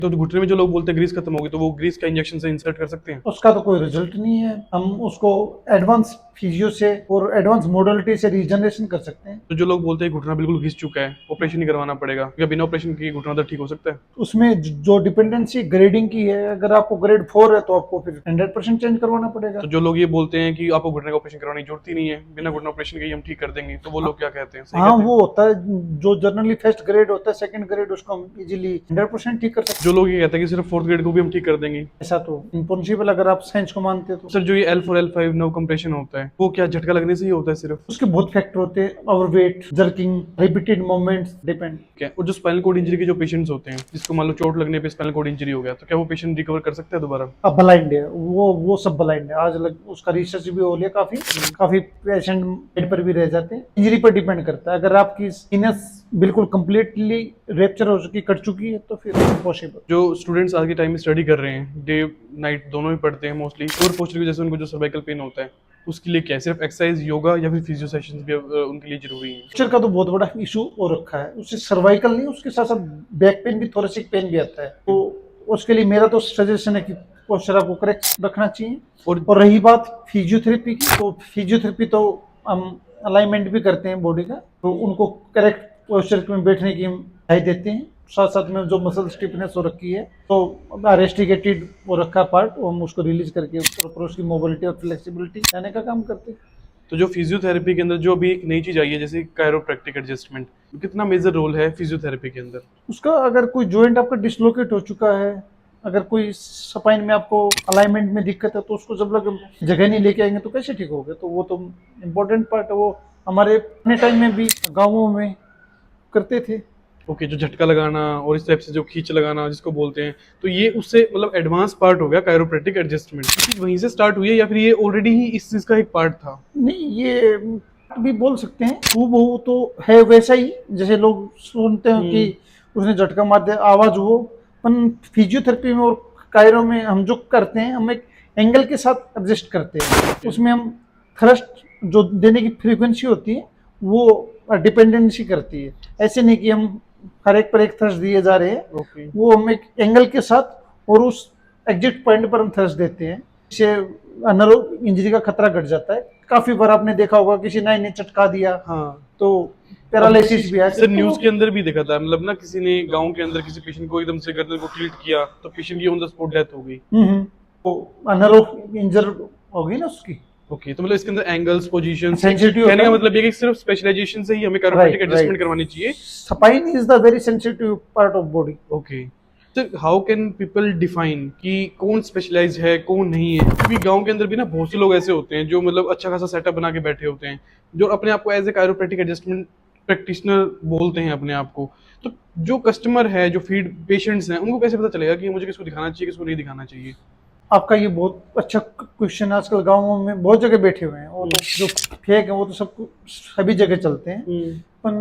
तो घुटने में जो लोग बोलते हैं ग्रीस खत्म होगी, तो वो ग्रीस का इंजेक्शन से इंसर्ट कर सकते हैं? उसका तो कोई रिजल्ट नहीं है। हम उसको एडवांस फिजियो से और एडवांस मोडलिटी से रीजनरेशन कर सकते हैं। तो जो लोग बोलते हैं घुटना बिल्कुल घिस चुका है, ऑपरेशन नहीं करवाना पड़ेगा, क्या बिना ऑपरेशन के घुटना दर्द ठीक हो सकता है? उसमें जो डिपेंडेंसी ग्रेडिंग की है, अगर आपको ग्रेड 4 है तो आपको फिर 100% चेंज करवाना पड़ेगा। तो जो लोग ये बोलते हैं कि आपको घुटने का ऑपरेशन करवाने की जरूरत ही नहीं है, बिना घुटना ऑपरेशन के ही हम ठीक कर देंगे, तो वो लोग क्या कहते हैं, सही हाँ, कहते हैं? वो होता है जो जनरली फर्स्ट ग्रेड होता है, सेकंड ग्रेड उसको हम इजीली 100% ठीक कर सकते जो लोग ये कहते हैं कि सिर्फ फोर्थ ग्रेड को भी हम ठीक कर देंगे। हैं। ऐसा तो इम्पॉसिबल अगर आप साइंस को मानते हो तो। सर जो ये L4 L5 नर्व कंप्रेशन होता है, वो क्या झटका लगने से ही होता है सिर्फ? उसके बहुत फैक्टर होते हैं, overweight, jerking, repeated movements, depend. क्या और जो स्पाइनल कोड इंजरी के जो पेशेंट्स होते हैं, जिसको मान लो चोट लगने पे स्पाइनल कोड इंजरी हो गया, तो क्या वो पेशेंट रिकवर कर सकता है दोबारा? अब ब्लाइंड है वो सब ब्लाइंड है। आज उसका रिसर्च भी हो लिया, काफी काफी पेशेंट बेड पर भी रह जाते हैं। इंजरी पर डिपेंड करता है। अगर आपकी सीनस बिल्कुल कंप्लीटली रेप्चर हो चुकी, कट चुकी है, तो फिर पॉसिबल। जो स्टूडेंट्स आज के टाइम में स्टडी कर रहे हैं, डे नाइट दोनों में पढ़ते हैं मोस्टली, और पोस्टर की वजह से उनको जो सर्वाइकल पेन होता है, उसके लिए क्या है, सिर्फ एक्सरसाइज, योगा या फिर फिजियो सेशंस भी उनके लिए जरूरी है? फ्रैक्चर का तो बहुत बड़ा इशू हो रखा है। उससे सर्वाइकल नहीं, उसके साथ साथ बैक पेन भी, थोरेसिक पेन भी आता है। तो उसके लिए मेरा तो सजेशन है कि पोस्चर आपको करेक्ट रखना चाहिए। और रही बात फिजियोथेरेपी की, तो फिजियोथेरेपी तो हम अलाइनमेंट भी करते हैं बॉडी का, तो उनको करेक्ट पोस्चर में बैठने की हम राय देते हैं। साथ साथ में जो मसल स्टिफनेस हो रखी है, तो रेस्ट्रिकेटेड हो रखा पार्ट, वो हम उसको रिलीज करके प्रॉपर उसकी मोबिलिटी और फ्लेक्सिबिलिटी लाने का काम करते हैं। तो जो फिजियोथेरेपी के अंदर जो अभी एक नई चीज आई है, जैसे कायरोप्रैक्टिक एडजस्टमेंट, कितना मेजर रोल है फिजियोथेरेपी के अंदर? उसका अगर कोई जॉइंट आपका डिसलोकेट हो चुका है, अगर कोई स्पाइन में आपको अलाइनमेंट में दिक्कत है, तो उसको जब लग जगह नहीं लेके आएंगे तो कैसे ठीक होगा? तो वो तो इम्पोर्टेंट पार्ट है। वो हमारे अपने टाइम में भी गाँवों में करते थे। ओके, जो झटका लगाना और इस टाइप से जो खींच लगाना जिसको बोलते हैं, तो ये उससे मतलब एडवांस पार्ट हो गया कायरोप्रैक्टिक एडजस्टमेंट। ये चीज वहीं से स्टार्ट हुई है या फिर ये ऑलरेडी ही इस चीज का एक पार्ट था? नहीं, ये भी बोल सकते हैं, हूबहू तो है वैसा ही जैसे लोग सुनते हैं कि उसने झटका मार दिया, आवाज वो। पर फिजियोथेरेपी में और कायरो में हम जो करते हैं, हम एक एंगल के साथ एडजस्ट करते हैं। उसमें हम थ्रस्ट जो देने की फ्रीक्वेंसी होती है, वो डिपेंडेंसी करती है। ऐसे नहीं कि हम हर एक पर एक थ्रस्ट दिए जा रहे हैं। ओके। वो हम एक एंगल के साथ और उस एग्जैक्ट पॉइंट पर हम थ्रस्ट देते हैं। इससे नर्व इंजरी का खतरा घट जाता है। काफी बार आपने देखा होगा किसी नाई ने चटका दिया, हाँ, तो पैरालिसिस भी है। सर न्यूज के अंदर भी देखा था, मतलब ना किसी ने गांव के अंदर किसी पेशेंट को एकदम से गर्दन को टिल्ट किया, तो पेशेंट की ऑन द स्पॉट डेथ हो गई। तो नर्व इंजर हो गई ना उसकी। ओके, तो मतलब इसके अंदर एंगल्स, पोजीशन, सेंसिटिव कहने का होता है। मतलब ये कि सिर्फ स्पेशलाइजेशन से ही हमें कायरोप्रैक्टिक एडजस्टमेंट करवानी चाहिए। Spine is the very sensitive part of body. Okay, sir how can people define कि कौन स्पेशलाइज है कौन नहीं है? क्योंकि गांव के अंदर भी ना बहुत से लोग ऐसे होते हैं जो मतलब अच्छा खासा सेटअप बना के बैठे होते हैं, जो अपने आप को as a chiropractic adjustment practitioner बोलते हैं अपने आप को। तो जो कस्टमर है, जो फीड पेशेंट्स हैं, उनको कैसे पता चलेगा कि मुझे किसको दिखाना चाहिए, किसको नहीं दिखाना चाहिए? आपका ये बहुत अच्छा क्वेश्चन। आजकल गाँवों में बहुत जगह बैठे हुए हैं, वो तो जो फेक है वो तो सब सभी जगह चलते हैं। पर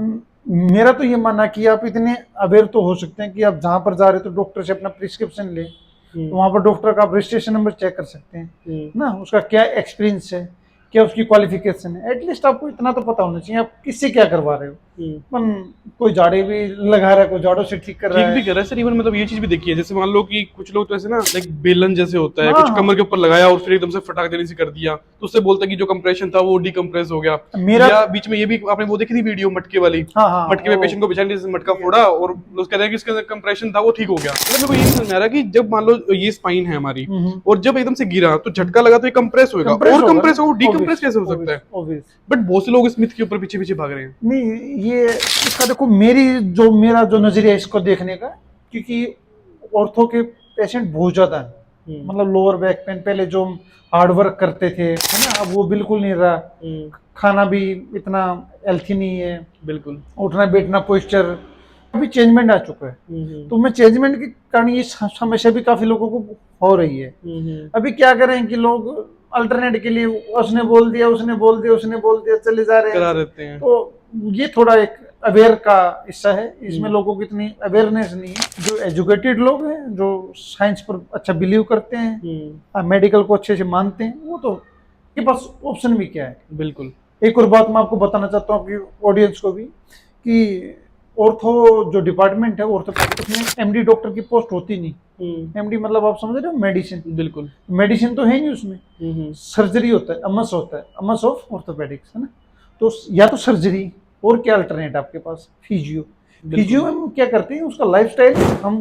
मेरा तो ये मानना कि आप इतने अवेयर तो हो सकते हैं कि आप जहाँ पर जा रहे हो तो डॉक्टर से अपना प्रिस्क्रिप्शन ले, तो वहाँ पर डॉक्टर का आप रजिस्ट्रेशन नंबर चेक कर सकते हैं ना, उसका क्या एक्सपीरियंस है, क्या उसकी क्वालिफिकेशन है। एटलीस्ट आपको इतना तो पता होना चाहिए आप किससे क्या करवा रहे हो। पर कोई झाड़े भी लगा रहा है, कोई झाड़ों से ठीक कर रहा ठीक है। भी कर रहा है सर। इवन मतलब ये चीज भी देखी है, जैसे मान लो कि कुछ लोग तो ऐसे ना लाइक बेलन जैसे होता है, हाँ, कुछ कमर के ऊपर लगाया और फिर एकदम से फटाक देने से कर दिया, तो उससे बोलता है कि जो कंप्रेशन था वो डिकम्प्रेस हो गया। या बीच में ये भी आपने वो देखी थी वीडियो मटके वाली? हाँ, मटके में पेशेंट को बिछाने से मटका फोड़ा और लोग कहते हैं कि इसके अंदर कंप्रेशन था वो ठीक हो गया। मतलब मेरे को ये नहीं समझ में आ रहा कि जब मान लो ये स्पाइन है हमारी और जब एकदम से गिरा तो झटका लगा तो ये कंप्रेस होगा, और कंप्रेस हो डिकम्प्रेस कैसे हो सकता है? बट बहुत से लोग इस मिथ के ऊपर पीछे पीछे भाग रहे हैं। नहीं, ये इसका देखो, मेरा जो नजरिया है इसको देखने का, क्योंकि ऑर्थो के पेशेंट बहुत ज्यादा है। मतलब लोअर बैक पेन, पहले जो हार्ड वर्क करते थे, है ना, अब वो बिल्कुल नहीं रहा। खाना भी इतना हेल्थी नहीं है, बिल्कुल उठना बैठना पोस्चर अभी चेंजमेंट आ चुका है। तो मैं चेंजमेंट के कारण ये समस्या भी काफी लोगों को हो रही है। अभी क्या करें कि लोग अल्टरनेट के लिए उसने बोल दिया, उसने बोल दिया, उसने बोल दिया, चले जा रहे करा हैं। देते हैं। तो ये थोड़ा एक अवेयर का हिस्सा है, इसमें लोगों की इतनी अवेयरनेस नहीं है। जो एजुकेटेड लोग हैं, जो साइंस पर अच्छा बिलीव करते हैं, मेडिकल को अच्छे से मानते हैं, वो तो के पास ऑप्शन भी क्या है। बिल्कुल। एक और बात मैं आपको बताना चाहता हूँ, आपकी ऑडियंस को भी, कि ऑर्थो जो डिपार्टमेंट है ऑर्थोपेडिक, उसमें एमडी डॉक्टर की पोस्ट होती नहीं। एमडी मतलब आप समझ रहे हो, मेडिसिन। बिल्कुल। मेडिसिन तो है नहीं उसमें, सर्जरी होता है, अमस होता है, अमस ऑफ ऑर्थोपेडिक्स, है ना। तो या तो सर्जरी, और क्या अल्टरनेट आपके पास, फिजियो। फिजियो में हम क्या करते हैं, उसका लाइफस्टाइल हम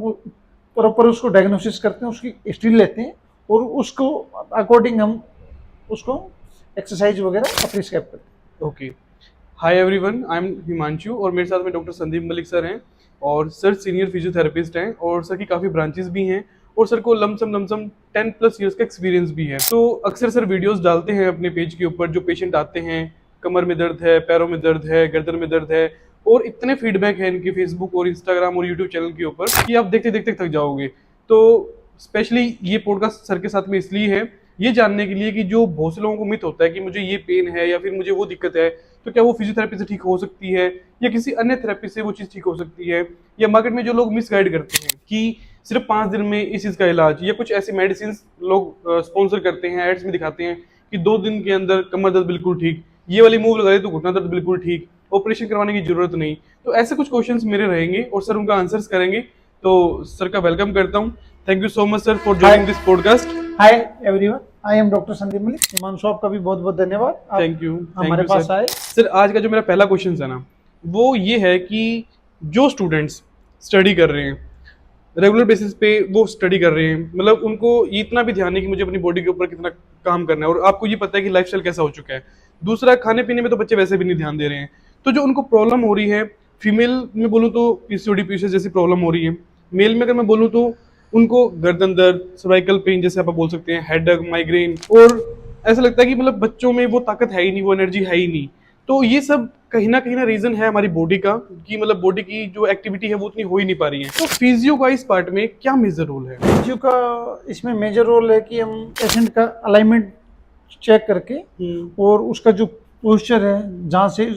प्रॉपर उसको डायग्नोसिस करते हैं, उसकी हिस्ट्री लेते हैं और उसको अकॉर्डिंग हम उसको एक्सरसाइज वगैरह प्रिस्क्राइब करते हैं। Okay. Hi everyone, I am Himanshu और मेरे साथ में डॉक्टर संदीप मलिक सर हैं और सर सीनियर फिजियोथेरेपिस्ट हैं और सर की काफ़ी ब्रांचेस भी हैं और सर को लमसम 10+ ईयर्स का एक्सपीरियंस भी है। तो अक्सर सर वीडियोस डालते हैं अपने पेज के ऊपर, जो पेशेंट आते हैं, कमर में दर्द है, पैरों में दर्द है, गर्दन में दर्द है, और इतने फीडबैक है इनके फेसबुक और इंस्टाग्राम और यूट्यूब चैनल के ऊपर कि आप देखते देखते थक जाओगे। तो स्पेशली ये पॉडकास्ट सर के साथ में इसलिए है, ये जानने के लिए कि जो बहुत से लोगों को मिथ होता है कि मुझे ये पेन है या फिर मुझे वो दिक्कत है, तो क्या वो फिजियोथेरेपी से ठीक हो सकती है या किसी अन्य थेरेपी से वो चीज़ ठीक हो सकती है, या मार्केट में जो लोग मिसगाइड करते हैं कि सिर्फ 5 दिन में इस चीज़ का इलाज, या कुछ ऐसी मेडिसिन लोग स्पॉन्सर करते हैं, एड्स में दिखाते हैं कि 2 दिन के अंदर कमर दर्द बिल्कुल ठीक, ये वाली मूव लगाई तो घुटना दर्द बिल्कुल ठीक, ऑपरेशन करवाने की जरूरत नहीं। तो ऐसे कुछ क्वेश्चंस मेरे रहेंगे और सर उनका आंसर्स करेंगे। तो सर का वेलकम करता हूँ। Thank you so much sir for joining this podcast. Hi everyone, I am doctor Sandeep Malik. Himanshu, आपका भी बहुत बहुत धन्यवाद, थैंक यू हमारे पास आए। सर आज का जो मेरा पहला क्वेश्चन है ना, वो ये है कि जो स्टूडेंट्स स्टडी कर रहे हैं रेगुलर बेसिस पे, वो स्टडी कर रहे हैं, मतलब उनको ये इतना भी ध्यान नहीं कि मुझे अपनी बॉडी के ऊपर कितना काम करना है, और आपको ये पता है कि लाइफस्टाइल कैसा हो चुका है। दूसरा, खाने पीने में तो बच्चे वैसे भी नहीं ध्यान दे रहे हैं। तो जो उनको प्रॉब्लम हो रही है, फीमेल में बोलूँ तो पीसीओडी पीसीओएस जैसी प्रॉब्लम हो रही है, मेल में अगर मैं बोलूँ तो उनको गर्दन दर्द, सर्वाइकल पेन जैसे आप बोल सकते हैं, हेडेक, माइग्रेन, और ऐसा लगता है कि मतलब बच्चों में वो ताकत है ही नहीं, वो एनर्जी है ही नहीं। तो ये सब कहीं ना रीजन है हमारी बॉडी का, कि मतलब बॉडी की जो एक्टिविटी है वो उतनी हो ही नहीं पा रही है। तो फिजियो का इस पार्ट में क्या मेजर रोल है? फिजियो का इसमें मेजर रोल है कि हम पेशेंट का अलाइनमेंट चेक करके और उसका जो पोस्चर है, जहाँ से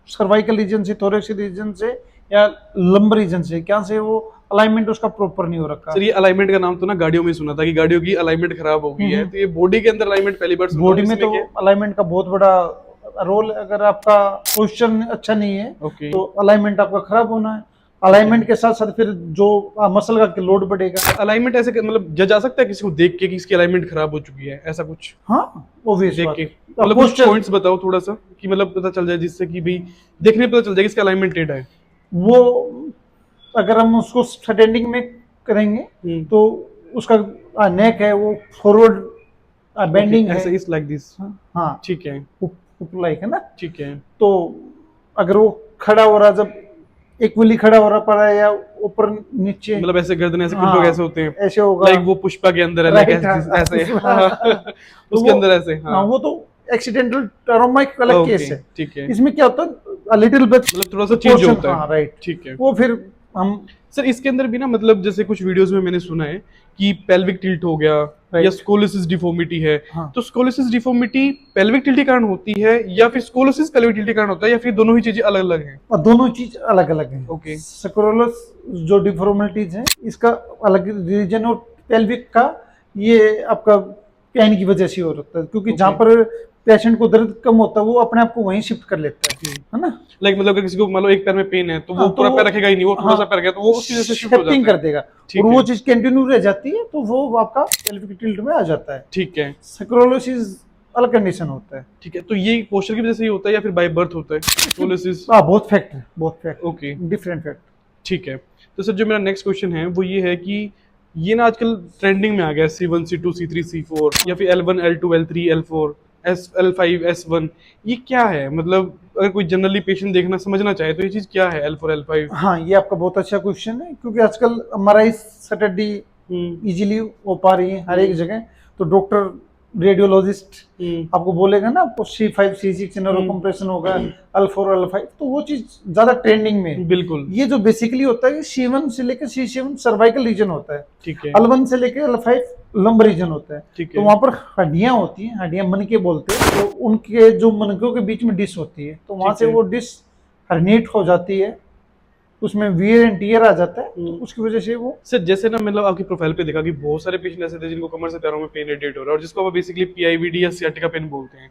सर्वाइकल रीजन से, थोरेक्स रीजन से या लंबर रीजन से, क्या से वो अलाइनमेंट उसका प्रॉपर नहीं हो रखा। सर ये अलाइनमेंट का नाम तो ना गाड़ियों में सुना था कि गाड़ियों की अलाइनमेंट खराब हो गई है, तो ये बॉडी के अंदर अलाइनमेंट पहली बार सुना। बॉडी में तो अलाइनमेंट का बहुत बड़ा रोल है। अगर आपका पोस्चर अच्छा नहीं है तो अलाइनमेंट आपका खराब होना है। अलाइनमेंट के साथ साथ फिर जो मसल का लोड बढ़ेगा। अलाइनमेंट ऐसे मतलब जज आ सकता है किसी को देख के कि इसकी अलाइनमेंट खराब हो चुकी है, ऐसा कुछ? हाँ, ऑब्वियस देख के मतलब कुछ पॉइंट्स बताओ थोड़ा सा, कि मतलब पता चल जाए, जिससे कि भाई देखने पता चल जाए कि इसका अलाइनमेंट टेढ़ा है। वो अगर हम उसको स्टैंडिंग में करेंगे तो उसका नेक है वो फॉरवर्ड बेंडिंग है, ऐसे इस लाइक दिस। हाँ ठीक है, लाइक है ना। ठीक है। तो अगर वो खड़ा हो रहा, जब इक्वली खड़ा हो रहा पड़ा है या ऊपर नीचे, मतलब ऐसे गर्दन ऐसे, कुछ लोग ऐसे होते हैं, ऐसे होगा, लाइक वो पुष्पा के अंदर है, लाइक ऐसे उसके अंदर ऐसे। हाँ, वो तो एक्सीडेंटल ट्रॉमा का अलग केस है। ठीक है। इसमें क्या होता है, लिटिल बिट मतलब थोड़ा सा चेंज होता है। राइट, ठीक है। वो फिर हम सर इसके अंदर भी ना, मतलब जैसे कुछ वीडियोस में मैंने सुना है कि पेल्विक टिल्ट हो गया या स्कोलिसिस डिफॉर्मिटी है। हाँ। तो स्कोलिसिस डिफॉर्मिटी पेल्विक टिल्ट के कारण होती है या फिर स्कोलिसिस पेल्विक टिल्ट के कारण होता है, या फिर दोनों ही चीजें अलग अलग हैं? और दोनों चीज अलग अलग हैं। ओके। स्कोलिस जो डिफॉर्मिटीज है, इसका अलग रीजन, और पेल्विक का ये आपका पेन की वजह से हो रहा है, क्योंकि जहाँ पर पेशेंट को दर्द कम होता है वो अपने आप को वहीं शिफ्ट कर लेता है ना। लाइक मतलब अगर किसी को मान लो एक पैर में पेन है तो वो पूरा पैर रखेगा ही नहीं, वो थोड़ा सा पैर गया तो वो उसकी वजह से शिफ्ट हो जाता है, कर देगा, और वो चीज कंटिन्यू रह जाती है, तो वो आपका पेल्विक टिल्ट में आ जाता है। ठीक है। स्क्रोलोसिस अलग कंडीशन होता है। ठीक है। तो ये पोस्चर की वजह से ही होता है या फिर बाय बर्थ होता है स्कोलिसिस? बहुत फैक्ट है, बहुत फैक्ट। Okay, different fact. ठीक है। तो सर जो मेरा नेक्स्ट क्वेश्चन है वो ये है कि ये ना आजकल ट्रेंडिंग में आ गया है, C1 C2 C3 C4 या फिर L1 L2 L3 L4 L5 S1, ये क्या है? मतलब अगर कोई जनरली पेशेंट देखना समझना चाहे तो ये चीज क्या है L4 L5? हाँ, ये आपका बहुत अच्छा क्वेश्चन है, क्योंकि आजकल हमारा स्टडी इजीली हो पा रही है हर एक जगह। तो डॉक्टर रेडियोलॉजिस्ट आपको बोलेगा ना, आपको C5 C6 न्यूरो कंप्रेशन होगा, L4 L5, तो वो चीज ज्यादा ट्रेंडिंग में है। बिल्कुल। ये जो बेसिकली होता है, C1 से लेकर C7 सर्वाइकल रीजन होता है। ठीक है। L1 से लेकर L5 लंबर रीजन होता है। ठीक है। तो वहां पर हड्डियां होती हैं, हड्डियां मनके बोलते हैं, तो उनके जो मनकों के बीच में डिश होती है, तो वहां से वो डिश हर्निएट हो जाती है, उसमें वियर एंड टियर आ जाता है, तो उसकी वजह से वो। सर जैसे ना, मतलब आपकी प्रोफाइल पे देखा कि बहुत सारे पेशेंट ऐसे थे जिनको कमर से पैरों में पेन रेडिएट हो रहा है, और जिसको आप बेसिकली PIVD या सियाटिका पेन बोलते हैं।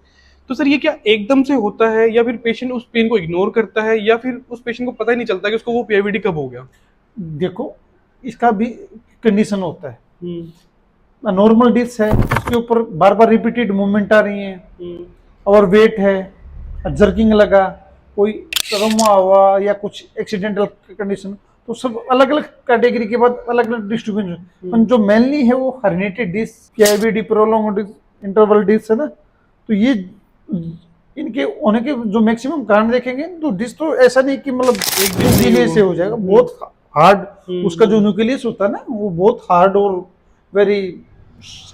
तो सर ये क्या एकदम से होता है या फिर पेशेंट उस पेन को इग्नोर करता है या फिर उस पेशेंट को पता ही नहीं चलता कि उसको वो पीआईवीडी कब हो गया? देखो, इसका भी कंडीशन होता है। हम्म नॉर्मल डिस्क है, उसके ऊपर बार बार रिपीटेड मूवमेंट आ रही है, हम्म और वेट है, जर्किंग लगा, कोई ट्रॉमा हुआ या कुछ एक्सीडेंटल कंडीशन, तो सब अलग अलग कैटेगरी के बाद अलग अलग डिस्ट्रीब्यूशन। पर जो मेनली है वो herniated disc, PIVD, prolonged disc, interval disc है ना, तो ये इनके होने के जो मैक्सिमम कारण देखेंगे तो डिस्क तो ऐसा नहीं कि मतलब एक एक दिन दिन से हो जाएगा, बहुत हार्ड उसका जो न्यूक्लियस होता है ना वो बहुत हार्ड और very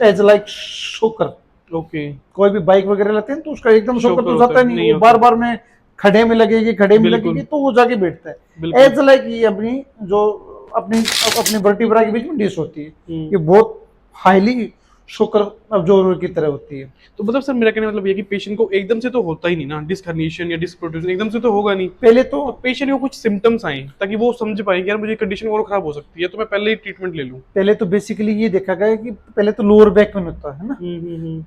as like shocker. Okay. कोई भी बाइक वगैरह लेते हैं तो उसका एकदम शोकर शोकर तो होता जाता है, नहीं, नहीं वो होता। बार बार में खड़े में लगेगी, खड़े में बिल्कुल। लगेगी, तो वो जाके बैठता है। बिल्कुल। एज लाइक ये अपनी जो अपनी अपनी वर्टिब्रा के बीच में डिस्क होती है, ये बहुत हाईली शोकर अब्जॉर्बर की तरह होती है। तो मतलब सर मेरा कहने का मतलब ये कि पेशेंट को एकदम से तो होता ही नहीं ना डिस्क हर्निएशन या डिस्क प्रोट्रूजन, एकदम से तो होगा नहीं। पहले तो तो पेशेंट को कुछ सिम्टम्स आए ताकि वो समझ पाए कि यार मुझे कंडीशन और खराब हो सकती है तो मैं पहले ही ट्रीटमेंट ले लूं। बेसिकली ये देखा गया है कि पहले तो लोअर बैक पेन होता है ना।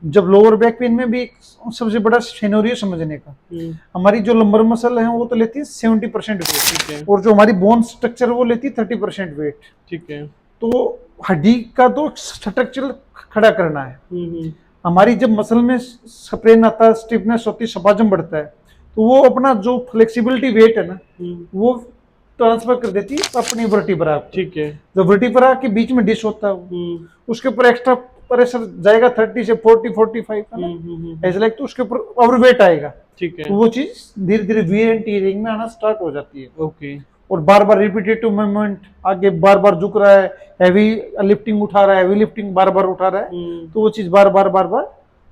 जब लोअर बैक पेन में भी एक सबसे बड़ा सिनेरियो समझने का, हमारी जो लंबर मसल है वो तो लेती है 70% ठीक है। वेट, और जो हमारी बोन स्ट्रक्चर वो लेती है 30% वेट। ठीक है। तो हड्डी का तो स्ट्रक्चर खड़ा करना है। हमारी जब मसल में स्प्रेन आता है, स्टिफनेस होती है, स्पाज्म बढ़ता है, तो वो अपना जो फ्लेक्सिबिलिटी वेट है ना वो ट्रांसफर कर देती है अपनी वर्टिब्रा को। ठीक है। जो वर्टिब्रा के बीच में डिश होता है उसके ऊपर एक्स्ट्रा प्रेशर जाएगा 30 से 40-45 का ना, ऐसे लाइक, तो उसके ऊपर ओवर वेट आएगा। ठीक है। तो वो चीज धीरे धीरे वीर एंड टीयरिंग में आना स्टार्ट हो जाती है। ओके। और बार बार रिपीटेटिव मूवमेंट, आगे बार बार झुक रहा है, हैवी लिफ्टिंग उठा रहा है, हैवी लिफ्टिंग बार बार उठा रहा है, तो वो चीज बार बार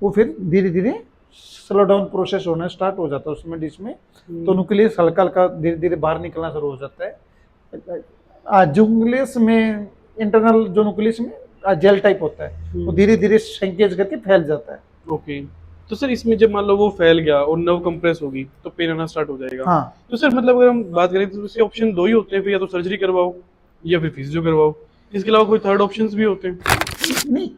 वो फिर धीरे धीरे स्लो डाउन प्रोसेस होना स्टार्ट हो जाता है उसमें डिश में। तो न्यूक्लियस हल्का हल्का धीरे धीरे बाहर निकलना शुरू हो जाता है। जो न्यूक्लियस में इंटरनल जो न्यूक्लियस में जेल टाइप होता है वो धीरे धीरे श्रिंकेज करके फैल जाता है। ओके। तो सर इसमें जब मान लो वो फैल गया और नर्व कंप्रेस होगी तो पेन आना स्टार्ट हो जाएगा। हाँ, तो सर मतलब अगर हम बात करें तो इसके ऑप्शन दो ही होते हैं, फिर या तो सर्जरी करवाओ या फिर फिजियो करवाओ, इसके अलावा कोई थर्ड ऑप्शंस भी होते हैं? नहीं,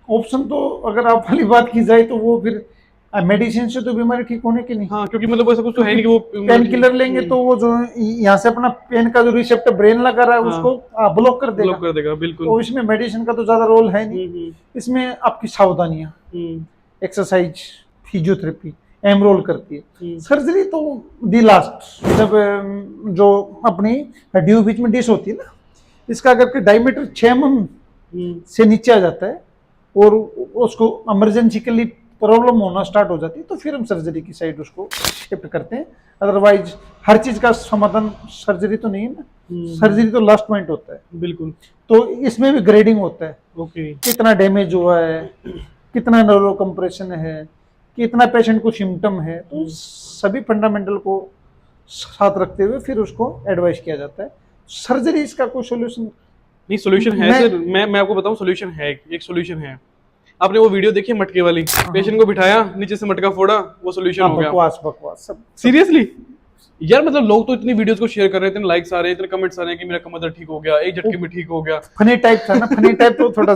ऑप्शन तो अगर आप वाली बात की जाए तो वो फिर मेडिसिन से तो बीमारी ठीक होने की नहीं। हाँ, क्योंकि मतलब ऐसा कुछ तो है नहीं कि वो पेन किलर लेंगे तो वो जो यहाँ से अपना पेन का जो रिसेप्टर ब्रेन लगा रहा है उसको ब्लॉक कर देगा, ब्लॉक कर देगा। बिल्कुल। तो इसमें मेडिसिन का तो ज्यादा रोल है नहीं। इसमें आपकी सावधानियां, एक्सरसाइज, फिजियोथेरेपी एम रोल करती है। सर्जरी तो दी लास्ट, जब जो अपनी हड्डियों बीच में डिश होती है ना, इसका अगर डायमीटर 6 mm से नीचे आ जाता है और उसको इमरजेंसिकली प्रॉब्लम होना स्टार्ट हो जाती है तो फिर हम सर्जरी की साइड उसको शिफ्ट करते हैं। अदरवाइज हर चीज का समाधान सर्जरी तो नहीं है ना, सर्जरी तो लास्ट पॉइंट होता है। बिल्कुल। तो इसमें भी ग्रेडिंग होता है, ओके। कितना डैमेज हुआ है, कितना नर्व कंप्रेशन है, कितना पेशेंट को सिम्टम है, तो सभी फंडामेंटल को साथ रखते हुए फिर उसको एडवाइस किया जाता है। सर्जरी इसका कोई सोल्यूशन नहीं, सोल्यूशन है सर। मैं आपको बताऊं, सोल्यूशन है, एक सोल्यूशन है। आपने वो वीडियो देखी है मटके वाली? पेशेंट को बिठाया, नीचे से मटका फोड़ा, वो सोल्यूशन हो गया। बकवास सब। सीरियसली यार, मतलब लोग तो इतनी वीडियोस को शेयर कर रहे थे, लाइक्स आ रहे हैं, इतने कमेंट्स आ रहे हैं कि मेरा कमर दर्द ठीक हो गया, एक झटके में ठीक हो गया। फनी टाइप था ना, फनी टाइप तो थोड़ा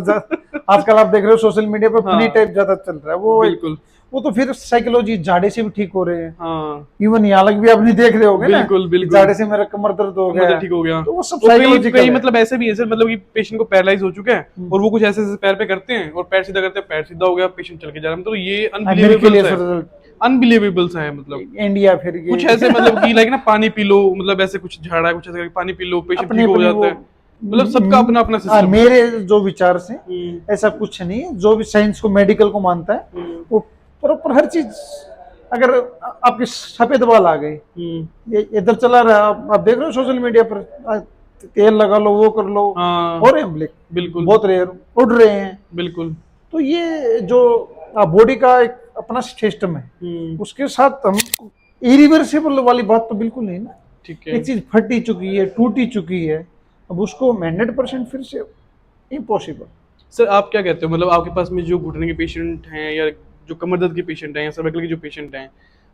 आजकल आप देख रहे हो सोशल मीडिया पे फनी टाइप ज्यादा चल रहा है वो। बिल्कुल। वो तो फिर साइकोलॉजी, झाड़े से भी ठीक हो रहे हैं। हाँ, इवन यहाँ लग भी आपने देख रहे होगे ना, बिल्कुल बिल्कुल, झाड़े से मेरा कमर दर्द हो गया, ठीक हो गया। तो वो सब कई साइकोलॉजिकल है। मतलब ऐसे भी है सर, मतलब कि पेशेंट को पैरालाइज हो चुका है और वो कुछ ऐसे ऐसे पैर पे करते हैं और पैर सीधा करते हैं, पैर सीधा हो गया, पेशेंट चल के जा रहा है। मतलब ये अनबिलीवेबल सा है। मतलब इंडिया फिर ये कुछ ऐसे मतलब कि लाइक ना पानी पी लो, मतलब ऐसे कुछ झाड़ा है, कुछ ऐसे पानी पी लो, पेशेंट ठीक हो जाता है। मतलब सबका अपना अपना सिस्टम। मेरे जो विचार से ऐसा कुछ नहीं है। जो भी साइंस को, मेडिकल को मानता है वो प्रॉपर हर चीज। अगर आपके सफेद बाल आ गए, ये इधर चला रहा है, आप देख रहे हो सोशल मीडिया पर, तेल लगा लो, वो कर लो, और ब्लैक, बिल्कुल बहुत रेयर उड़ रहे हैं। बिल्कुल। तो ये जो बॉडी का एक अपना सिस्टम है, उसके साथ हम इरिवर्सिबल वाली बात तो बिल्कुल नहीं ना। ठीक है। एक चीज फटी चुकी है, टूटी चुकी है, अब उसको 100% फिर से इम्पॉसिबल। सर आप क्या कहते हो, मतलब आपके पास में जो घुटने के पेशेंट हैं या जो कमर दर्द के पेशेंट हैं या सर्वाइकल के जो पेशेंट हैं,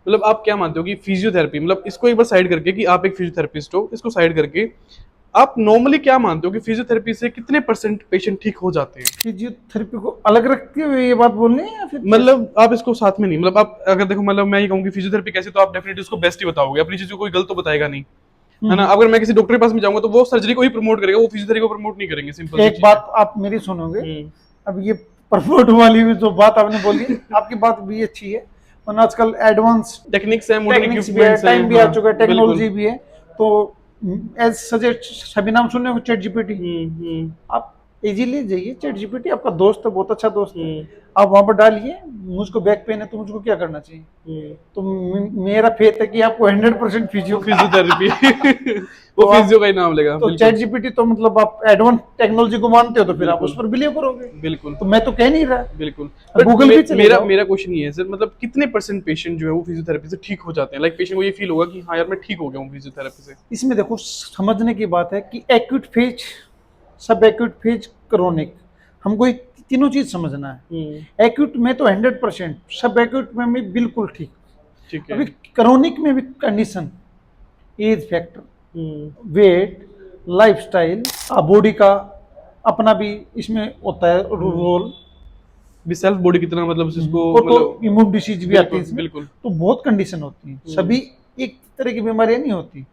मतलब आप क्या मानते हो कि फिजियोथेरेपी, मतलब इसको एक बार साइड करके कि आप एक फिजियोथेरेपिस्ट हो, इसको साइड करके आप नॉर्मली क्या मानते हो कि फिजियोथेरेपी से कितने परसेंट पेशेंट ठीक हो जाते हैं? फिजियोथेरेपी को अलग रखते हुए ये बात बोलनी है या फिर मतलब आप इसको साथ में नहीं, मतलब आप अगर देखो, मतलब मैं ये कहूंगी फिजियोथेरेपी कैसे, तो आप डेफिनेटली उसको बेस्ट ही बताओगे, अपनी चीज को कोई गलत तो बताएगा नहीं, है ना? अगर मैं किसी डॉक्टर के पास में जाऊंगा तो वो सर्जरी को ही प्रमोट करेगा, वो फिजियोथेरेपी को प्रमोट नहीं करेंगे, सिंपल सी एक चीज बात आप मेरी सुनोगे। है। अब ये प्रमोट वाली भी जो बात आपने बोली आपकी बात भी अच्छी है, और आजकल एडवांस टेक्निक्स है, मॉडर्न टेक्निक्स भी है, इक्विपमेंट्स हैं, टाइम भी आ हाँ, चुका है, बिल्कुल। टेक्नोलॉजी भी है। तो एज सजेस्ट सभी नाम सुने हो चैट जीपीटी, हम्म। आप इजीली जाइए, चैट जीपीटी आपका दोस्त है, बहुत अच्छा दोस्त है। हम्म। आप वहां पर डालिए मुझको बैक पेन है तो मुझको क्या करना चाहिए, तो मेरा फेथ है कि आपको 100% फिजियो वो फिजियोथेरेपी वो तो आप फिजियो का ही नाम लेगा, तो बिल्कुल चैट जीपीटी तो मतलब आप एडवांस टेक्नोलॉजी को मानते हो तो फिर आप बिल्कुल उस पर बिलीव करोगे। बिल्कुल तो मैं तो कह नहीं रहा, बिल्कुल। गूगल भी चले मेरा जाओ। मेरा क्वेश्चन ये है सर, मतलब कितने परसेंट पेशेंट जो है वो फिजियोथेरेपी से ठीक हो जाते हैं? लाइक पेशेंट को ये फील होगा कि हाँ यार मैं ठीक हो गया हूँ फिजियोथेरेपी से। इसमें देखो समझने की बात है कि एक्यूट फेज, सब एक्यूट फेज, क्रोनिक, हमको ये तीनों चीज समझना है। एक्यूट में तो 100%, सब एक्यूट में भी बिल्कुल ठीक। ठीक है। अभी क्रोनिक में भी कंडीशन, एज फैक्टर, हम्म। वेट, लाइफस्टाइल, बॉडी का अपना भी इसमें होता है रोल, भी सेल्फ बॉडी कितना, मतलब इसको वो तो मतलब इम्यून डिसीज भी आती है बिल्कुल इसमें। बिल्कुल। तो बहुत कंडीशन होती है, सभी एक तरह की बीमारियां नहीं होती।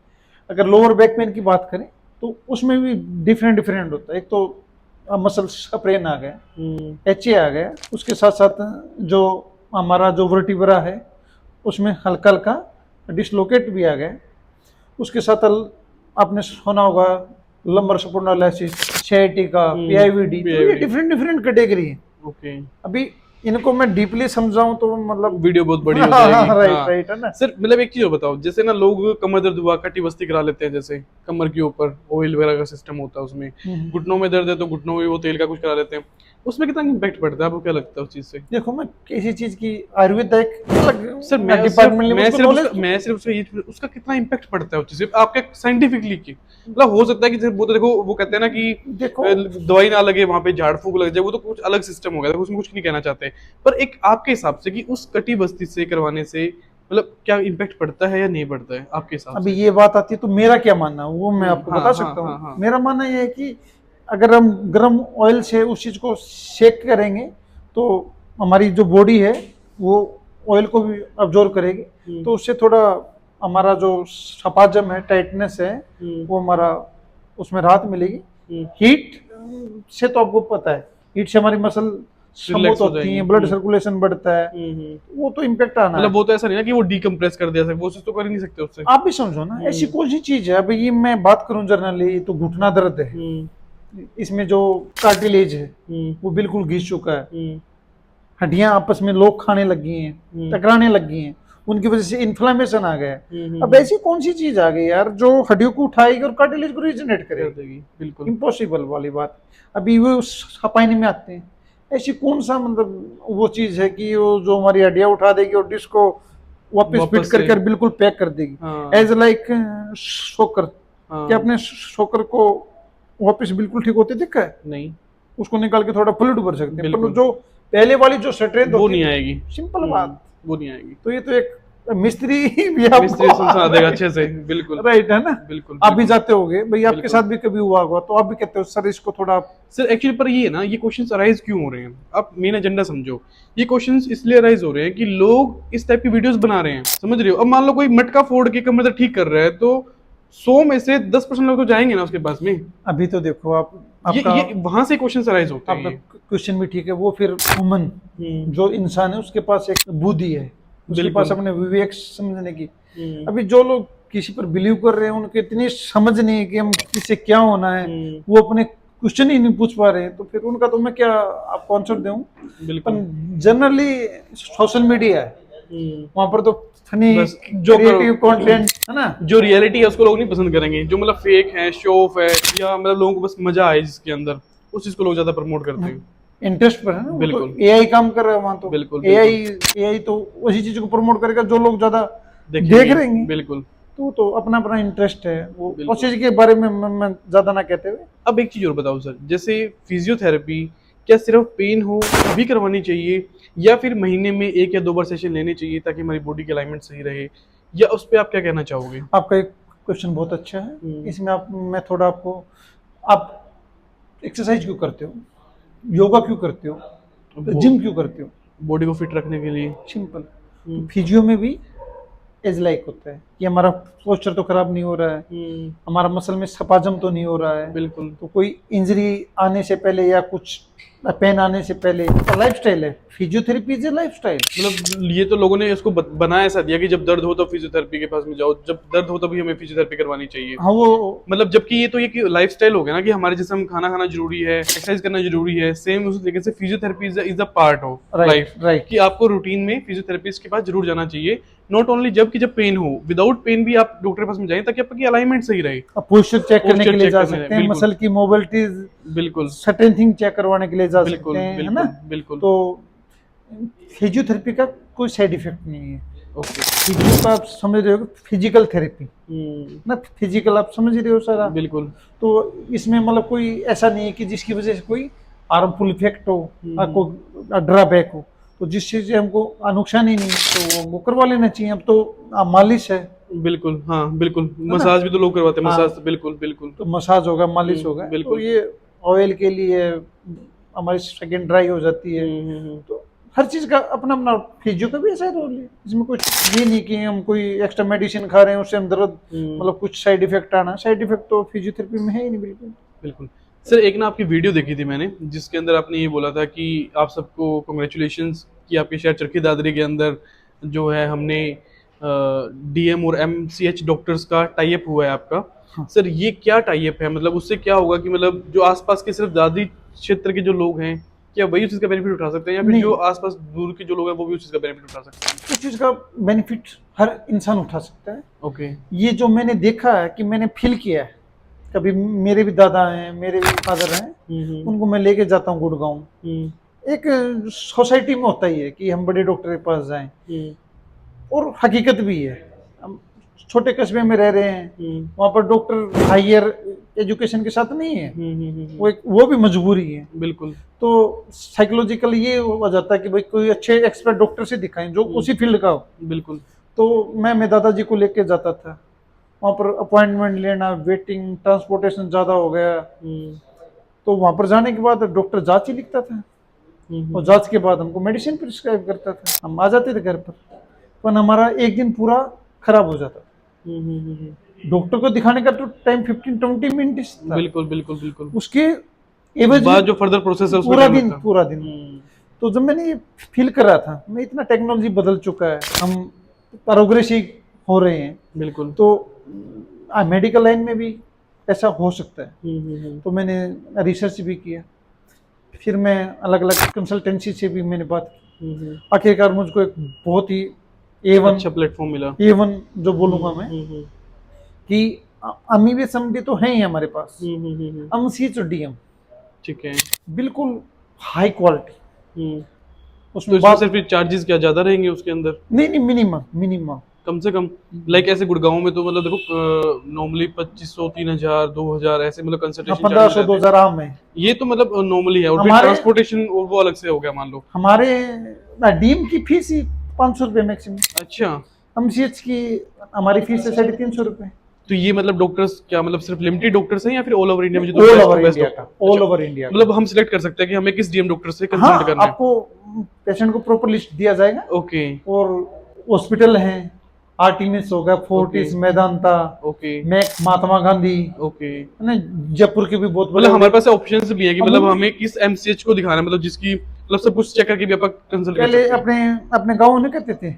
अगर लोअर बैक पेन की बात करें तो उसमें भी डिफरेंट डिफरेंट होता है। एक तो मसल स्प्रेन आ गया, एचए आ गया, उसके साथ साथ जो हमारा जो वर्टिब्रा है उसमें हल्का हल्का डिसलोकेट भी आ गया। उसके साथ आपने सुना होगा लंबर स्पोंडालाइसिस, sciatica, पीआईवीडी, तो ये PIVD डिफरेंट डिफरेंट कैटेगरी है। ओके। अभी इनको मैं डीपली समझाऊं तो मतलब वीडियो बहुत बड़ी हो जाएगी। राइट हाँ राइट है ना। सर, मतलब एक चीज और बताओ, जैसे ना लोग कमर दर्द हुआ कटी बस्ती करा लेते हैं, जैसे कमर के ऊपर ऑयल वगैरह का सिस्टम होता है उसमें, घुटनों में दर्द है तो घुटनों में वो तेल का कुछ करा लेते हैं, उसमें कितना इम्पैक्ट पड़ता है, आपको क्या लगता है उस चीज से? देखो मैं किसी चीज की आयुर्वेदिक सर मैं डिपार्टमेंट मैं सिर्फ उसका ये, उसका कितना इम्पैक्ट पड़ता है उस चीज से आपके साइंटिफिकली की, मतलब हो सकता है कि वो तो देखो वो कहते हैं ना कि देखो दवाई ना लगे वहां पे झाड़ फूक लग जाए, वो तो कुछ अलग सिस्टम हो गया, देखो उसमें कुछ नहीं कहना चाहते, पर एक आपके हिसाब से कि उस कटी बस्ती से करवाने से मतलब क्या इम्पैक्ट पड़ता है या नहीं पड़ता है आपके हिसाब अभी से? ये बात आती है तो मेरा क्या मानना है वो मैं आपको हाँ बता हाँ सकता हाँ हूँ। हाँ। मेरा मानना ये है कि अगर हम गर्म ऑयल से उस चीज को शेक करेंगे तो हमारी जो बॉडी है वो ऑयल को भी अब्जॉर्व करेगी, तो उससे थोड़ा हमारा जो सपाजम है, टाइटनेस है, वो हमारा उसमें राहत मिलेगी। हीट से तो आपको पता है, हीट से हमारी मसल रिलैक्स स्मूथ हो होती जाएंगे। है, ब्लड सर्कुलेशन बढ़ता है, वो तो इम्पेक्ट आना है। मतलब वो तो ऐसा नहीं ना कि वो डीकम्प्रेस कर दिया, वो चीज तो कर ही नहीं सकते उससे। आप भी समझो ना, ऐसी कौन सी चीज है, अभी ये मैं बात करूं जनरली तो घुटना दर्द है, इसमें जो कार्टिलेज है वो बिल्कुल घिस चुका है, हड्डियां आपस में लोग खाने लगी हैं, टकराने लगी हैं, उनकी वजह से इन्फ्लेमेशन आ गया है। अब ऐसी कौन सी चीज आ गई यार जो हड्डियों को उठाएगी और कार्टिलेज को रीजनरेट कर करेगी? देगी, बिल्कुल। इम्पॉसिबल वाली बात। अभी वो सपाइने में आते हैं, ऐसी कौन सा मतलब वो चीज है कि वो जो हमारी हड्डियां उठा देगी और डिस्क को वापस फिट वापस कर से कर बिल्कुल पैक कर देगी, हाँ एज लाइक शोकर। हाँ। क्या आपने शोकर को वापस बिल्कुल ठीक होते देखा है? नहीं, उसको निकाल के थोड़ा फ्लूइड भर सकते हैं, पर बिल्कुल जो पहले वाली जो स्ट्रेंथ वो होती नहीं है, आएगी। सिंपल बात। वो नहीं आएगी। तो ये तो एक मिस्त्री भी मिस्त्री समझा देगा अच्छे से, बिल्कुल राइट है ना। बिल्कुल। आप भी जाते होगे भाई, आपके बिल्कुल। साथ भी कभी हुआ होगा, तो आप भी कहते हो सर इसको थोड़ा। सर एक्चुअली पर ये है ना, ये क्वेश्चंस अराइज क्यों हो रहे हैं, आप मेन एजेंडा समझो। ये क्वेश्चंस इसलिए अराइज हो रहे हैं कि लोग इस टाइप की वीडियोस बना रहे हैं, समझ रहे हो? अब मान लो कोई मटका फोड़ के कमर दर्द ठीक कर रहा है, तो 100 में से 10% लोग तो जाएंगे ना उसके पास में। अभी तो देखो आप आपका ये वहां से क्वेश्चंस अराइज होते आपका हैं। क्वेश्चन भी ठीक है, वो फिर ह्यूमन जो इंसान है उसके पास एक बुद्धि है, उसके बिल्कुल। पास अपने विवेक समझने की। अभी जो लोग किसी पर बिलीव कर रहे हैं उनके इतनी समझ नहीं है कि हम किससे क्या होना है, वो अपने क्वेश्चन ही नहीं पूछ पा रहे हैं, तो फिर उनका तो मैं क्या आपको आंसर दूं। बिल्कुल। पर जनरली सोशल मीडिया है, वहां पर तो फनी बस जो क्रिएटिव कंटेंट है ना, जो रियलिटी है उसको लोग नहीं पसंद करेंगे, जो मतलब फेक है, शो ऑफ है, या मतलब लोगों को बस मजा आए जिसके अंदर, उस चीज को लोग ज्यादा प्रमोट करते हैं। इंटरेस्ट पर है ना। वो तो बिल्कुल। एआई काम कर रहा है वहां, तो बिल्कुल, एआई तो उसी चीज को प्रमोट करेगा जो लोग ज्यादा देख देखेंगे। रहे हैं। बिल्कुल। तो अपना अपना इंटरेस्ट है, वो बिल्कुल। उस चीज के बारे में मैं ज्यादा ना कहते हुए। अब एक चीज और बताओ सर, जैसे फिजियोथेरेपी क्या सिर्फ पेन हो तभी करवानी चाहिए, या फिर महीने में 1 या 2 बार सेशन लेने चाहिए ताकि हमारी बॉडी की अलाइनमेंट सही रहे, या उस पर आप क्या कहना चाहोगे? आपका एक क्वेश्चन बहुत अच्छा है। इसमें मैं थोड़ा आपको, आप एक्सरसाइज क्यों करते हो, योगा क्यों करते हो, जिम क्यों करते हो? बॉडी को फिट रखने के लिए। सिंपल। तो फिजियो में भी एज लाइक होता है कि हमारा पोस्चर तो खराब नहीं हो रहा है, हमारा मसल में स्पाजम तो नहीं हो रहा है, बिल्कुल। तो कोई इंजरी आने से पहले या कुछ पेन आने से पहले, लाइफस्टाइल है, फिजियोथेरेपी इज ए लाइफस्टाइल। मतलब ये तो लोगों ने इसको बनाया ऐसा दिया कि जब दर्द हो तो फिजियोथेरेपी के पास में जाओ, जब दर्द हो तभी हमें फिजियोथेरेपी करवानी चाहिए। हाँ वो मतलब जबकि ये तो ये लाइफस्टाइल हो गया ना कि हमारे जैसे हम खाना खाना जरूरी है, एक्सरसाइज करना जरूरी है, सेम उस तरीके से physiotherapy is a part of life. Right. कि आपको रूटीन में फिजियोथेरेपिस्ट के पास जरूर जाना चाहिए। नॉट ओनली जब पेन हो, विदाउट पेन भी आप डॉक्टर के पास में जाएं ताकि आपकी अलाइनमेंट सही रहे। पोस्चर चेक करने के लिए जा करने सकते हैं, बिल्कुल। मसल की मोबिलिटी, बिल्कुल सर्टेन थिंग चेक करवाने के लिए जा बिल्कुल सकते हैं, है बिल्कुल ना? बिल्कुल। तो फिजियोथेरेपी का कोई साइड इफेक्ट नहीं है। ओके। फिजियो का आप समझ रहे हो, फिजिकल थेरेपी ना, फिजिकल आप समझ रहे हो सारा। बिल्कुल। तो इसमें मतलब कोई ऐसा नहीं है कि जिसकी वजह से कोई हार्मफुल इफेक्ट हो, आपको ड्रॉबैक हो, तो जिस चीज से हमको नुकसान ही नहीं है तो वो करवा लेना चाहिए। अब तो मालिश है, बिल्कुल हाँ बिल्कुल, मसाज भी तो लोग करवाते हैं। हाँ। मसाज बिल्कुल बिल्कुल। तो मसाज होगा, मालिश होगा, तो बिल्कुल। ये ऑयल के लिए हमारी स्किन ड्राई हो जाती है। तो हर चीज का अपना अपना, फिजियो का भी ऐसा रोल है। इसमें कुछ ये नहीं कि हम कोई एक्स्ट्रा मेडिसिन खा रहे हैं उससे हम दर्द, मतलब कुछ साइड इफेक्ट आना, साइड इफेक्ट तो फिजियोथेरेपी में है ही नहीं बिल्कुल। बिल्कुल सर, एक ना आपकी वीडियो देखी थी मैंने जिसके अंदर आपने ये बोला था कि आप सबको कॉन्ग्रेचुलेशंस कि आपके शहर चरखी दादरी के अंदर जो है हमने डीएम और एमसीएच डॉक्टर्स का टाई अप हुआ है आपका। हाँ। सर ये क्या टाई अप है, मतलब उससे क्या होगा कि मतलब जो आसपास के सिर्फ दादरी क्षेत्र के जो लोग हैं क्या वही उस चीज का बेनिफिट उठा सकते हैं, या फिर नहीं। जो आसपास दूर के जो लोग हैं वो भी उस चीज का बेनिफिट उठा सकते हैं? उस चीज का बेनिफिट हर इंसान उठा सकता है। ओके। ये जो मैंने देखा है कि मैंने फील किया है, कभी मेरे भी दादा हैं, मेरे भी फादर हैं, उनको मैं लेके जाता हूँ गुड़गांव। एक सोसाइटी में होता ही है कि हम बड़े डॉक्टर के पास जाएं, और हकीकत भी है। हम छोटे कस्बे में रह रहे हैं, वहाँ पर डॉक्टर हायर एजुकेशन के साथ नहीं है, वो भी मजबूरी है। बिल्कुल। तो साइकोलॉजिकल ये हो जाता है कि भाई कोई अच्छे एक्सपर्ट डॉक्टर से दिखाएं जो उसी फील्ड का हो। बिल्कुल। तो मैं मेरे दादाजी को लेके जाता था, वहाँ पर अपॉइंटमेंट लेना, वेटिंग, ट्रांसपोर्टेशन ज़्यादा हो गया, तो वहाँ पर जाने के बाद डॉक्टर जांच ही लिखता था, और जांच के बाद हमको मेडिसिन प्रिस्क्राइब करता था, हम आ जाते थे घर पर हमारा एक दिन पूरा खराब हो जाता था। डॉक्टर को दिखाने का तो टाइम 15-20 मिनट था। बिल्कुल बिल्कुल बिल्कुल। उसके एवज बाद जो फर्दर प्रोसेस है उसमें पूरा दिन। तो जब मैंने ये फील करा था, मैं इतना टेक्नोलॉजी बदल चुका है, हम प्रोग्रेसिव हो रहे हैं, बिल्कुल। तो मेडिकल लाइन में भी ऐसा हो सकता है। तो मैंने रिसर्च भी किया, फिर मैं अलग अलग कंसल्टेंसी से भी मैंने बात की, आखिरकार मुझको एक बहुत ही A1 अच्छा प्लेटफॉर्म मिला। A1 जो बोलूंगा मैं कि अमीबे समडी तो है ही हमारे पास, एमसीएच और डीएम, ठीक है, बिल्कुल हाई क्वालिटी। तो उसमें इसमें सिर्फ चार्जेस क्या ज्यादा रहेंगे उसके अंदर? नहीं, मिनिमम कम से कम लाइक ऐसे गुड़गांव में तो मतलब देखो नॉर्मली 2500 3000 2000 ऐसे मतलब कंसल्टेशन 1500-2000 आम है। ये तो मतलब नॉर्मली है, और फिर हमारे ट्रांसपोर्टेशन वो अलग से हो गया मान लो। हमारे डीएम की फीस ही 500 रुपये मैक्सिमम, अच्छा, एमसीएच की हमारी फीस है 350 रुपये। तो ये मतलब डॉक्टर्स क्या मतलब सिर्फ लिमिटेड डॉक्टर्स हैं या फिर ऑल ओवर इंडिया में जो ऑल ओवर इंडिया का, ऑल ओवर इंडिया मतलब हम सिलेक्ट कर सकते हैं कि हमें किस डीएम डॉक्टर से हाँ, कंसल्ट करना है? आपको पेशेंट को प्रॉपर लिस्ट दिया जाएगा, ओके। और हॉस्पिटल हैं, आर्टिमिस होगा, Fortis, Medanta, okay, max, Mahatma Gandhi, okay. है ना, जयपुर के भी बहुत बड़े मतलब हमारे पास ऑप्शंस भी है कि मतलब हमें किस एमसीएच को दिखाना है, मतलब जिसकी मतलब सब कुछ चेक करके भी आप कंसल्ट कर पहले सकते हैं। अपने गाँव में कहते थे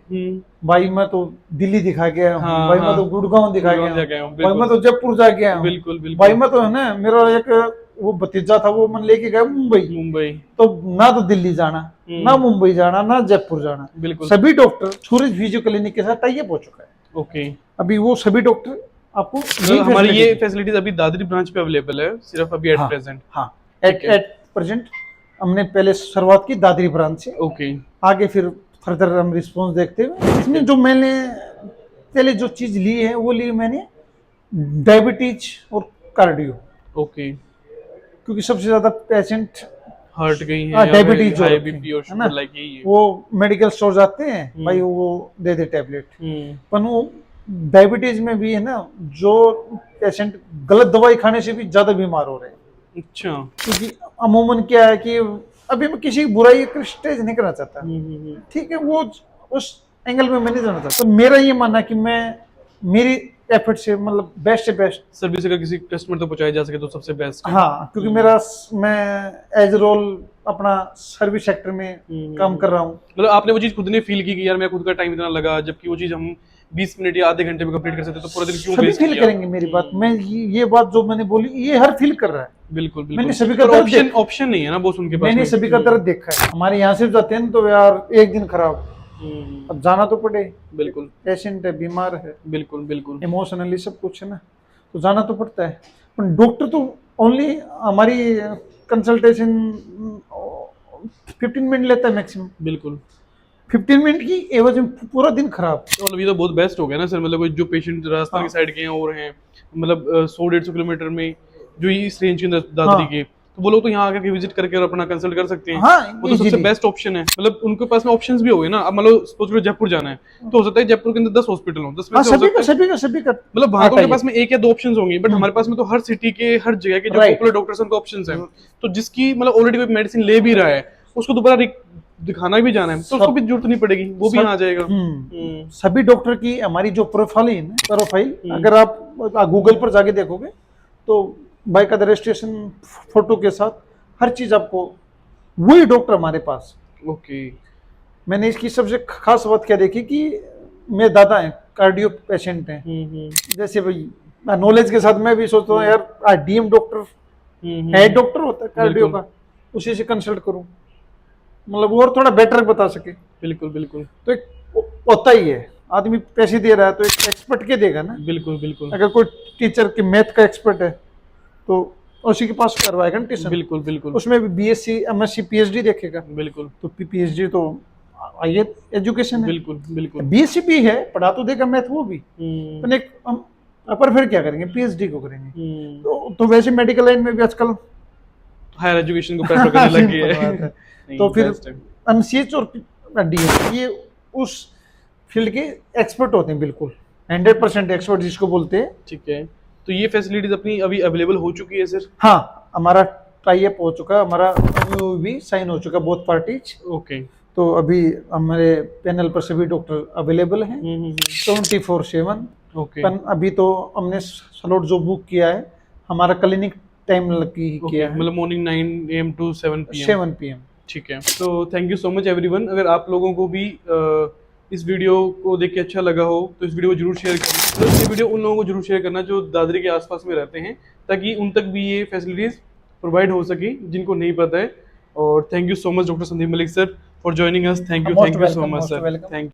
भाई मैं तो दिल्ली दिखा गया हूँ, हाँ, भाई मैं हाँ। तो गुड़गांव दिखा गुड़गांव गया हूँ, हूँ, भाई मैं तो जयपुर जा गया हूँ, बिल्कुल बिल्कुल। भाई मैं तो है ना, मेरा एक वो भतीजा था, वो मन लेके गया मुंबई, तो ना तो दिल्ली जाना, ना मुंबई जाना, ना जयपुर जाना, बिल्कुल। सभी डॉक्टर सूरज फिजियो क्लिनिक के साथ टाई अप हो चुका है। ओके, अभी वो सभी डॉक्टर आपको तो हमारी ये फैसिलिटीज अभी दादरी ब्रांच पे अवेलेबल है सिर्फ अभी एट प्रेजेंट? हाँ, एट प्रेजेंट हमने पहले शुरुआत की दादरी ब्रांच से, ओके। आगे फिर फर्दर हम रिस्पांस देखते हुए, इसमें जो मैंने पहले जो चीज ली है वो ली मैंने डायबिटीज और कार्डियो, ओके। क्योंकि सबसे ज्यादा पेशेंट हार्ट गई है, डायबिटीज हाई बीपी और शुगर लाइक यही है। वो मेडिकल स्टोर जाते हैं, भाई वो दे दे टैबलेट, पर वो डायबिटीज में भी है ना, जो पेशेंट गलत दवाई खाने से भी ज्यादा बीमार हो रहे हैं। अच्छा। क्योंकि अमूमन क्या है कि अभी मैं किसी की बुराई क्रिटिसाइज नहीं करना चाहता, ठीक है, वो उस एंगल में मैं नहीं जाना चाहता। तो मेरा ये मानना है कि मैं मेरी एफर्ट से मतलब बेस्ट से बेस्ट सर्विस अगर किसी कस्टमर तक पहुंचाई जा सके तो सबसे बेस्ट है। हाँ, क्योंकि मैं एज रोल अपना सर्विस सेक्टर में काम कर रहा हूँ। मतलब आपने वो चीज खुद ने फील की कि यार मेरा खुद का टाइम इतना लगा, जबकि वो चीज हम 20 मिनट या आधे घंटे में कंप्लीट कर सकते, तो पूरा दिन क्यों सभी वेस्ट फील किया? करेंगे मेरी बात, मैं ये बात जो मैंने बोली ये हर फील कर रहा है। बिल्कुल बिल्कुल। मैंने सभी का पर दर्द ऑप्शन ऑप्शन नहीं है ना बॉस उनके पास मैंने में। सभी का दर्द देखा है। हमारे यहाँ से जाते हैं ना तो यार एक दिन खराब, अब जाना तो पड़े, बिल्कुल पेशेंट है, बीमार है, बिल्कुल बिल्कुल। इमोशनली सब कुछ है ना, तो जाना तो पड़ता है। पर डॉक्टर तो ओनली हमारी कंसल्टेशन 15 मिनट लेता है मैक्सिमम। बिल्कुल 15 मिनट की एवज में पूरा दिन खराब। तो मतलब ये तो बहुत बेस्ट हो गया ना सर, मतलब कोई जो पेशेंट राजस्थान हाँ। की साइड के हैं और हैं मतलब 100-150 किलोमीटर में जो ये इस रेंज के अंदर दादरी हाँ। के, तो वो लोग तो यहाँ आकर विजिट करके और अपना कंसल्ट कर सकते हैं। हाँ, वो तो सबसे easily। बेस्ट ऑप्शन है, मतलब उनके पास में ऑप्शंस भी हो गए ना। अब मान लो सपोज करो जयपुर जाना है, तो हो सकता है जयपुर के अंदर 10 हॉस्पिटल हो, 10 में हाँ, से हो सकता है सभी का मतलब वहां तो आता उनके ही पास में एक या दो ऑप्शंस होंगे, बट हमारे पास में तो हर सिटी के हर जगह के जो Right। पॉपुलर डॉक्टर्स हैं उनके ऑप्शंस हैं। तो जिसकी मतलब ऑलरेडी कोई मेडिसिन ले भी रहा है, उसको दोबारा दिखाना भी जाना है तो उसको भी जरूरत नहीं पड़ेगी, वो भी यहाँ आ जाएगा। सभी डॉक्टर की हमारी जो प्रोफाइल है ना, प्रोफाइल अगर आप गूगल पर जाके देखोगे तो बाइक का रजिस्ट्रेशन फोटो के साथ हर चीज आपको, वही डॉक्टर हमारे पास। ओके। मैंने इसकी सबसे खास बात क्या देखी कि मेरे दादा हैं, कार्डियो पेशेंट हैं, जैसे भाई नॉलेज के साथ मैं भी सोचता हूँ यार डीएम डॉक्टर हेड डॉक्टर होता है कार्डियो का, उसी से कंसल्ट करूं, मतलब वो और थोड़ा बेटर बता सके। बिल्कुल बिल्कुल। तो एक होता ही है, आदमी पैसे दे रहा है तो एक एक्सपर्ट के देगा ना। बिल्कुल बिल्कुल। अगर कोई टीचर के मैथ का एक्सपर्ट है तो उसी के पास करवाएगा ना ट्यूशन। बिल्कुल बिल्कुल। उसमें भी बीएससी एमएससी पीएचडी देखेगा। बिल्कुल। तो पीएचडी तो ये एजुकेशन है। बिल्कुल बिल्कुल। बीएससी भी है, पढ़ा तो देगा मैथ वो भी, पर एक अपर फिर क्या करेंगे, पीएचडी को करेंगे। तो वैसे मेडिकल लाइन में भी आजकल हायर एजुकेशन को प्रेफर करने लग गए हैं। तो फिर एमसीएच और डीएम ये उस फील्ड के एक्सपर्ट होते हैं, बिल्कुल 100% एक्सपर्ट जिसको बोलते हैं। ठीक है, तो ये फैसिलिटीज अपनी अभी अवेलेबल हो चुकी है सर? हाँ, हमारा टाई अप हो चुका है, हमारा MOU भी साइन हो चुका है, बोथ पार्टीज। ओके। तो अभी हमारे पैनल पर सभी डॉक्टर अवेलेबल हैं 24/7। ओके। अभी तो हमने स्लॉट जो बुक किया है, हमारा क्लिनिक टाइम किया है मतलब morning 9 AM to 7 PM। 7 PM। ठीक है, तो thank you so much everyone. अगर आप लोगों को भी इस वीडियो को देख के अच्छा लगा हो तो इस वीडियो को जरूर शेयर करना। तो ये वीडियो उन लोगों को जरूर शेयर करना जो दादरी के आसपास में रहते हैं, ताकि उन तक भी ये फैसिलिटीज प्रोवाइड हो सके जिनको नहीं पता है। और thank you so much doctor Sandeep Malik sir for joining us. Thank you so much sir. Thank you.